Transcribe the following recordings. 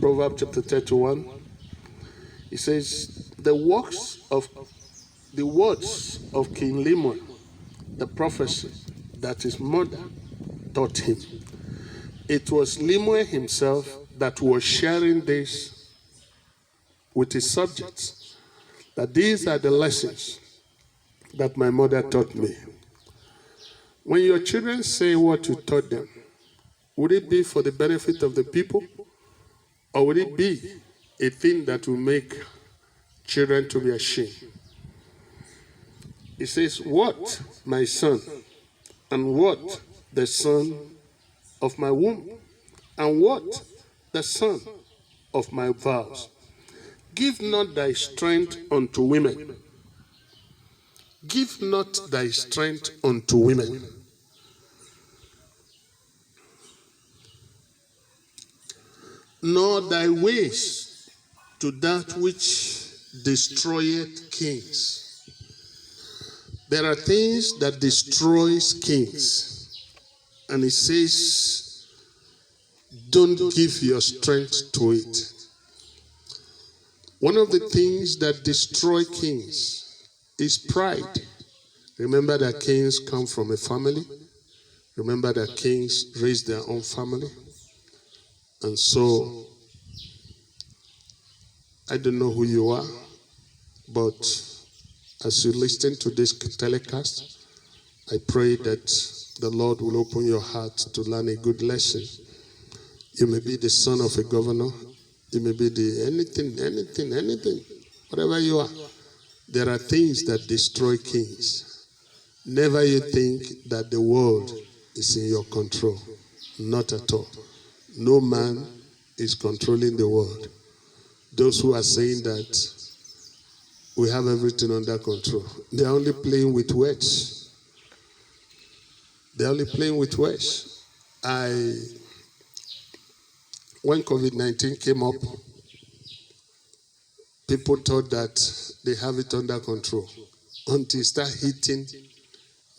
Proverbs chapter 31. It says, the words of King Lemuel, the prophecy that his mother taught him. It was Lemuel himself that was sharing this with his subjects, that these are the lessons that my mother taught me. When your children say what you taught them, would it be for the benefit of the people, or would it be a thing that will make children to be ashamed? It says, what, my son, and what, the son of my womb, and what, the son of my vows. Give not thy strength unto women. Give not thy strength unto women. Nor thy ways to that which destroyeth kings. There are things that destroys kings. And it says, don't give your strength to it. One of the things that destroy kings is pride. Remember that kings come from a family. Remember that kings raise their own family. And so, I don't know who you are, but as you listen to this telecast, I pray that the Lord will open your heart to learn a good lesson. You may be the son of a governor. You may be the anything, whatever you are. There are things that destroy kings. Never you think that the world is in your control. Not at all. No man is controlling the world. Those who are saying that we have everything under control, they're only playing with words. They're only playing with words. When COVID-19 came up, people thought that they have it under control until it started hitting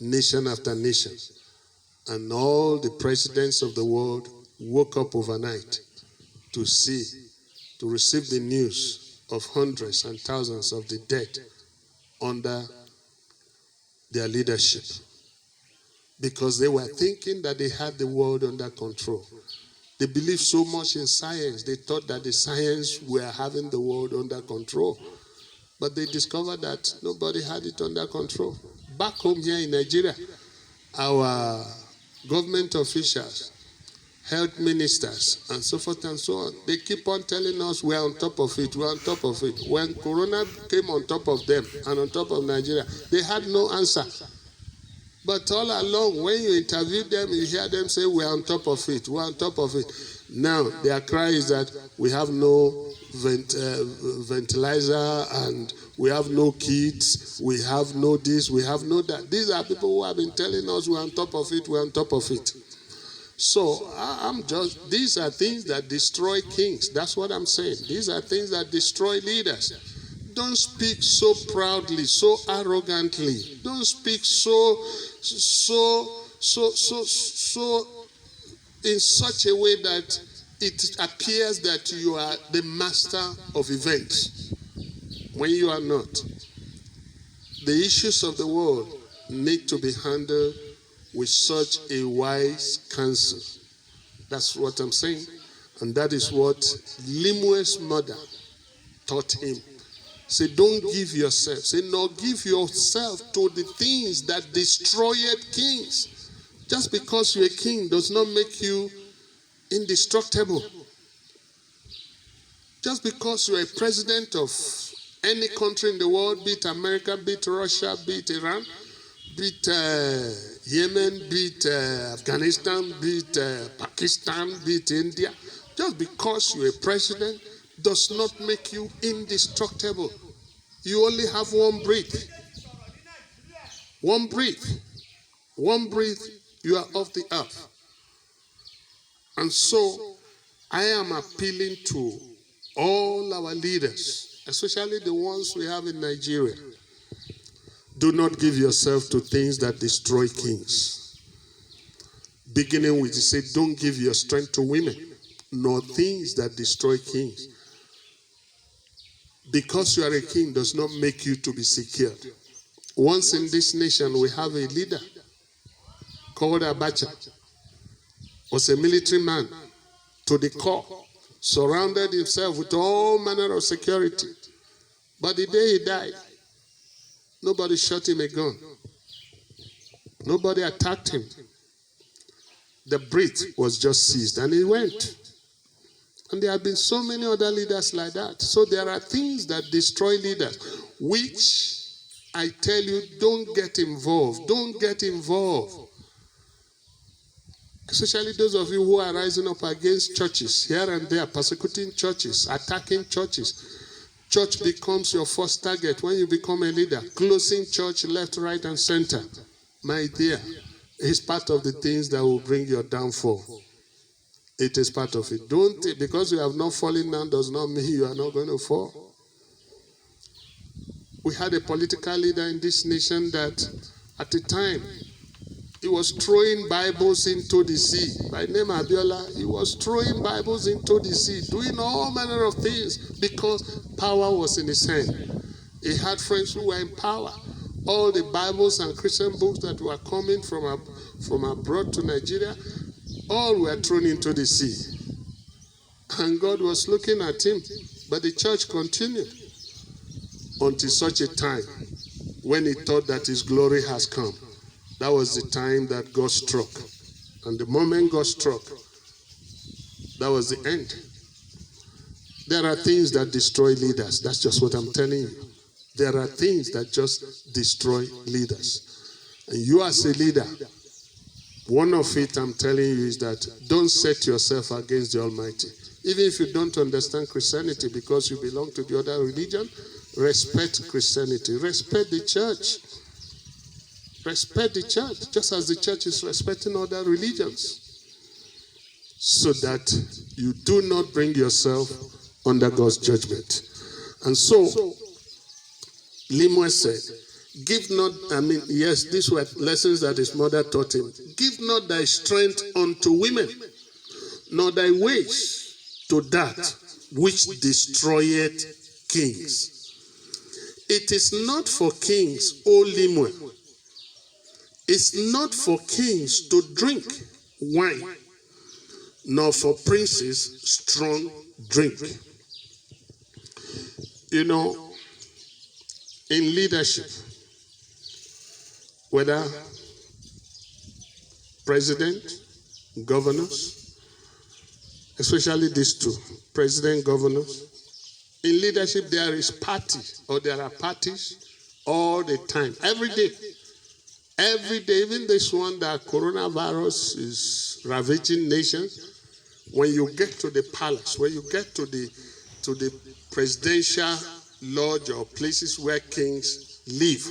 nation after nation. And all the presidents of the world woke up overnight to receive the news of hundreds and thousands of the dead under their leadership. Because they were thinking that they had the world under control. They believed so much in science, they thought that the science were having the world under control. But they discovered that nobody had it under control. Back home here in Nigeria, our government officials, health ministers, and so forth and so on, they keep on telling us we're on top of it, we're on top of it. When Corona came on top of them and on top of Nigeria, they had no answer. But all along, when you interview them, you hear them say, we're on top of it, we're on top of it. Now, their cry is that we have no ventilator and we have no kits, we have no this, we have no that. These are people who have been telling us we're on top of it, we're on top of it. So, these are things that destroy kings. That's what I'm saying. These are things that destroy leaders. Don't speak so proudly, so arrogantly. Don't speak so in such a way that it appears that you are the master of events when you are not. The issues of the world need to be handled with such a wise counsel. That's what I'm saying. And that is what Lemuel's mother taught him. Say, don't give yourself. Say, no, give yourself to the things that destroyed kings. Just because you're a king does not make you indestructible. Just because you're a president of any country in the world, be it America, be it Russia, be it Iran, be it Yemen, be it Afghanistan, be it Pakistan, be it India, just because you're a president does not make you indestructible. You only have one breath. One breath. One breath, you are off the earth. And so, I am appealing to all our leaders, especially the ones we have in Nigeria. Do not give yourself to things that destroy kings. Beginning with, he said, don't give your strength to women. nor things that destroy kings. Because you are a king does not make you to be secured. Once in this nation, we have a leader called Abacha. Was a military man to the core, surrounded himself with all manner of security. But the day he died, nobody shot him a gun. Nobody attacked him. The breath was just seized and he went. And there have been so many other leaders like that. So there are things that destroy leaders, which I tell you, don't get involved. Don't get involved. Especially those of you who are rising up against churches, here and there, persecuting churches, attacking churches. Church becomes your first target when you become a leader. Closing church left, right, and center. My dear, it's part of the things that will bring your downfall. It is part of it. Don't, because you have not fallen down does not mean you are not going to fall. We had a political leader in this nation that at the time, he was throwing Bibles into the sea. By name Abiola, he was throwing Bibles into the sea, doing all manner of things because power was in his hand. He had friends who were in power. All the Bibles and Christian books that were coming from abroad to Nigeria, all were thrown into the sea. And God was looking at him, but the church continued until such a time when he thought that his glory has come. That was the time that God struck. And the moment God struck, that was the end. There are things that destroy leaders. That's just what I'm telling you. There are things that just destroy leaders. And you as a leader, one of it I'm telling you is that don't set yourself against the Almighty. Even if you don't understand Christianity because you belong to the other religion, respect Christianity. Respect the church. Respect the church, just as the church is respecting other religions, so that you do not bring yourself under God's judgment. And so, Limwe said, give not, yes, these were lessons that his mother taught him. Give not thy strength unto women, nor thy ways to that which destroyeth kings. It is not for kings, O Limwe. It's not for kings to drink wine, nor for princes strong drink. You know, in leadership, whether president, governors, especially these two, president, governors, in leadership there is party, or there are parties all the time, every day. Every day, even this one that coronavirus is ravaging nations, when you get to the palace, when you get to the presidential lodge or places where kings live,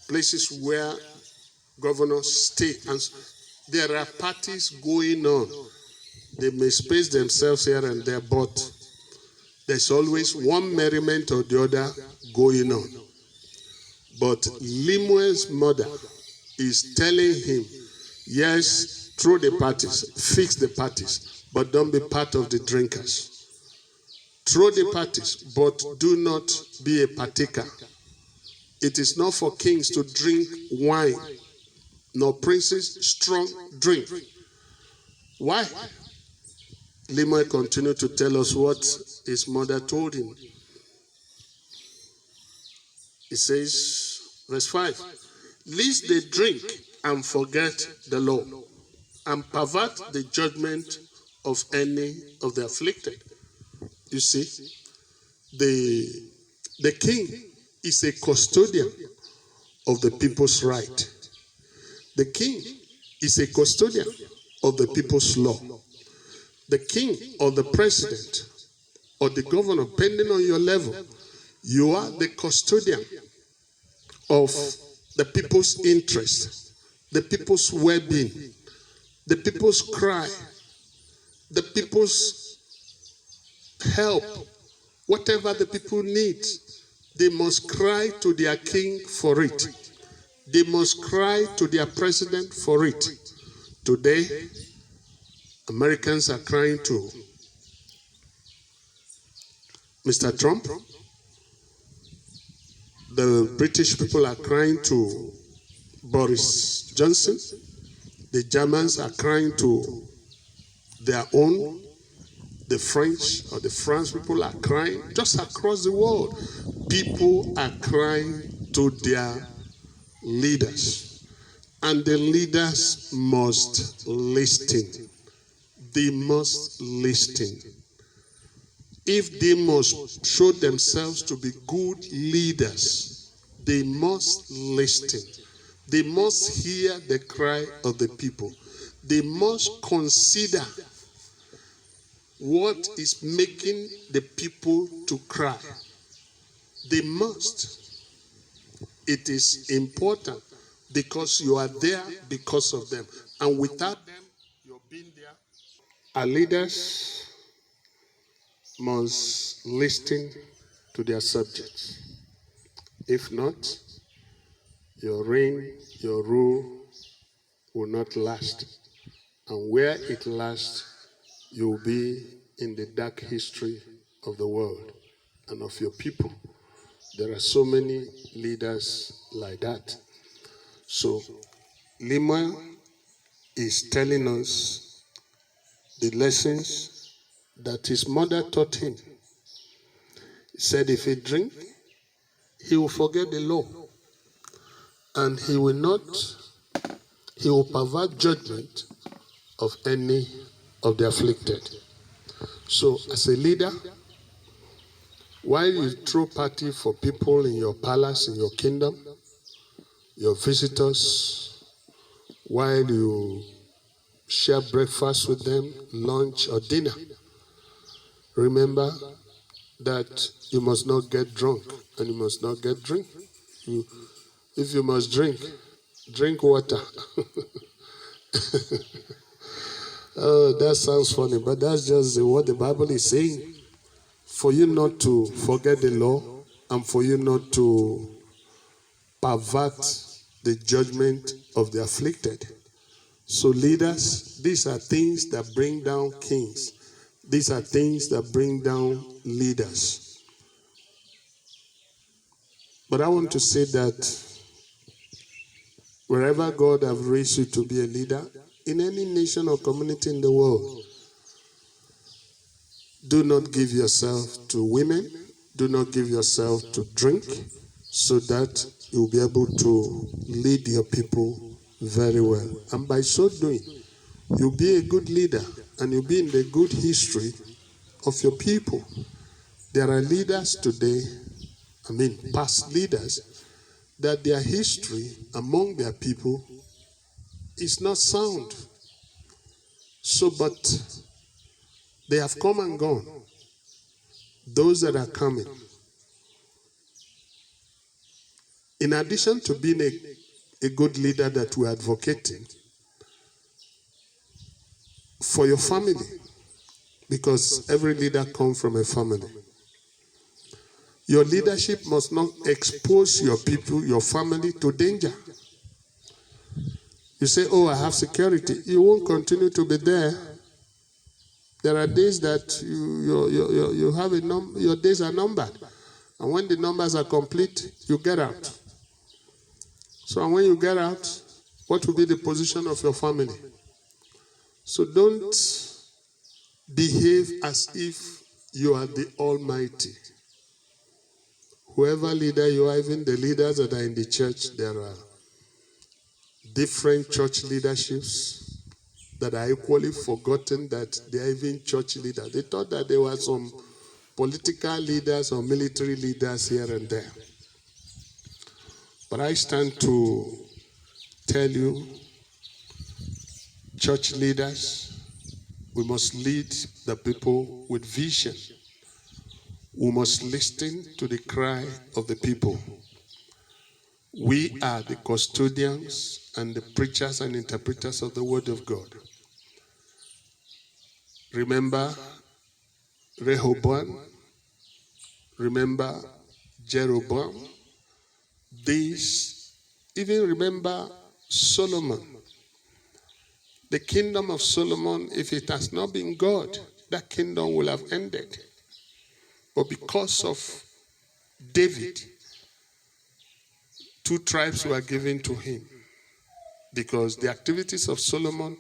places where governors stay, and there are parties going on. They may space themselves here and there, but there's always one merriment or the other going on. But Limwe's mother is telling him, yes, throw the parties, fix the parties, but don't be part of the drinkers. Throw the parties, but do not be a partaker. It is not for kings to drink wine, nor princes strong drink. Why? Limwe continued to tell us what his mother told him. He says, verse 5, lest they drink and forget the law, and pervert the judgment of any of the afflicted. You see, the king is a custodian of the people's right. The king is a custodian of the people's law. The king or the president or the governor, depending on your level, you are the custodian of the people's interest, the people's well-being, the people's cry, the people's help. Whatever the people need, they must cry to their king for it. They must cry to their president for it. Today, Americans are crying to Mr. Trump. The British people are crying to Boris Johnson. The Germans are crying to their own. The French or the France people are crying. Just across the world, people are crying to their leaders. And the leaders must listen. They must listen. If they must show themselves to be good leaders, they must listen. They must hear the cry of the people. They must consider what is making the people to cry. They must. It is important because you are there because of them. And without them, you're being there. Our leaders must listen to their subjects. If not, your reign, your rule will not last. And where it lasts, you will be in the dark history of the world and of your people. There are so many leaders like that. So, Lima is telling us the lessons that his mother taught him. He said if he drink, he will forget the law. And he will pervert judgment of any of the afflicted. So as a leader, while you throw party for people in your palace, in your kingdom, your visitors, while you share breakfast with them, lunch or dinner, remember that you must not get drunk and you must not get drink. If you must drink, drink water. Oh, that sounds funny, but that's just what the Bible is saying. For you not to forget the law and for you not to pervert the judgment of the afflicted. So leaders, these are things that bring down kings. These are things that bring down leaders. But I want to say that wherever God has raised you to be a leader, in any nation or community in the world, do not give yourself to women. Do not give yourself to drink so that you'll be able to lead your people very well. And by so doing, you'll be a good leader and you'll be in the good history of your people. There are leaders today, past leaders, that their history among their people is not sound. So, but they have come and gone. Those that are coming, in addition to being a good leader that we're advocating for your family, because every leader comes from a family. Your leadership must not expose your people, your family to danger. You say, oh, I have security. You won't continue to be there. There are days that you have your days are numbered. And when the numbers are complete, you get out. So when you get out, what will be the position of your family? So don't behave as if you are the Almighty. Whoever leader you are, even the leaders that are in the church, there are different church leaderships that are equally forgotten that they are even church leaders. They thought that there were some political leaders or military leaders here and there. But I stand to tell you, church leaders, we must lead the people with vision. We must listen to the cry of the people. We are the custodians and the preachers and interpreters of the Word of God. Remember Rehoboam. Remember Jeroboam. Even remember Solomon. The kingdom of Solomon, if it has not been God, that kingdom will have ended. But because of David, 2 tribes were given to him, because the activities of Solomon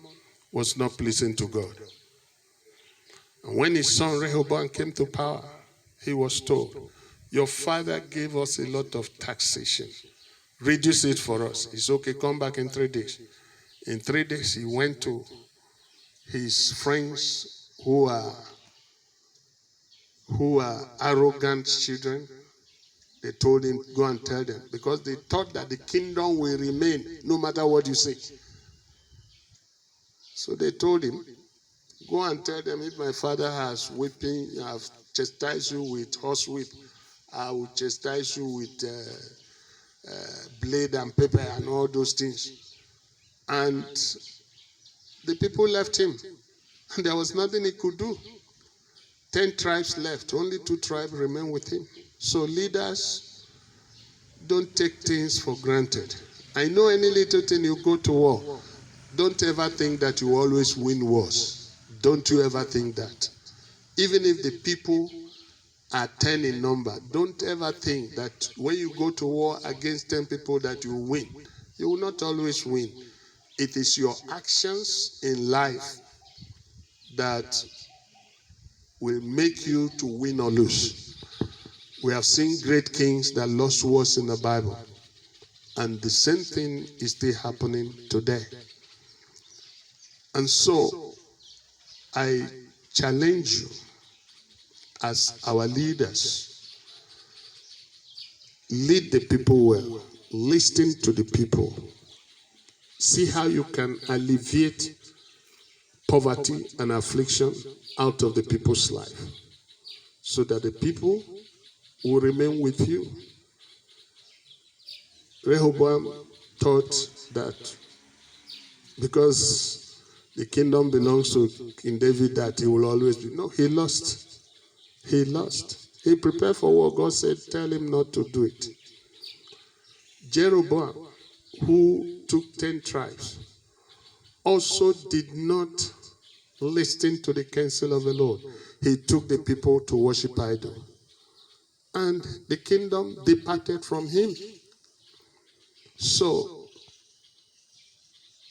was not pleasing to God. And when his son Rehoboam came to power, he was told, your father gave us a lot of taxation. Reduce it for us. It's okay, come back in 3 days. In 3 days, he went to his friends who are arrogant children. They told him, go and tell them, because they thought that the kingdom will remain no matter what you say. So they told him, go and tell them, if my father has whipping, I have chastised you with horsewhip, I will chastise you with blade and pepper and all those things. And the people left him, and there was nothing he could do. 10 tribes left, only 2 tribes remain with him. So leaders, don't take things for granted. I know any little thing you go to war, don't ever think that you always win wars. Don't you ever think that. Even if the people are 10 in number, don't ever think that when you go to war against 10 people that you win. You will not always win. It is your actions in life that will make you to win or lose. We have seen great kings that lost wars in the Bible, and the same thing is still happening today. And so I challenge you as our leaders, lead the people well, listen to the people, see how you can alleviate poverty and affliction out of the people's life, so that the people will remain with you. Rehoboam thought that because the kingdom belongs to King David, that he will always be. No, he lost. He lost. He prepared for war. God said, tell him not to do it. Jeroboam, who took 10 tribes, also did not listen to the counsel of the Lord. He took the people to worship idol, and the kingdom departed from him. So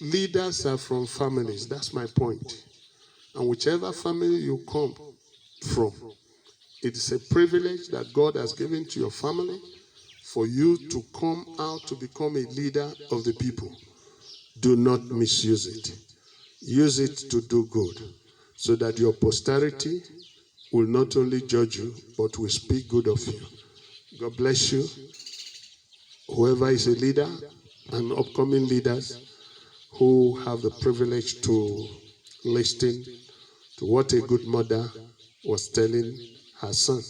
leaders are from families. That's my point. And whichever family you come from, it is a privilege that God has given to your family for you to come out to become a leader of the people. Do not misuse it. Use it to do good, so that your posterity will not only judge you, but will speak good of you. God bless you. Whoever is a leader and upcoming leaders who have the privilege to listen to what a good mother was telling her son.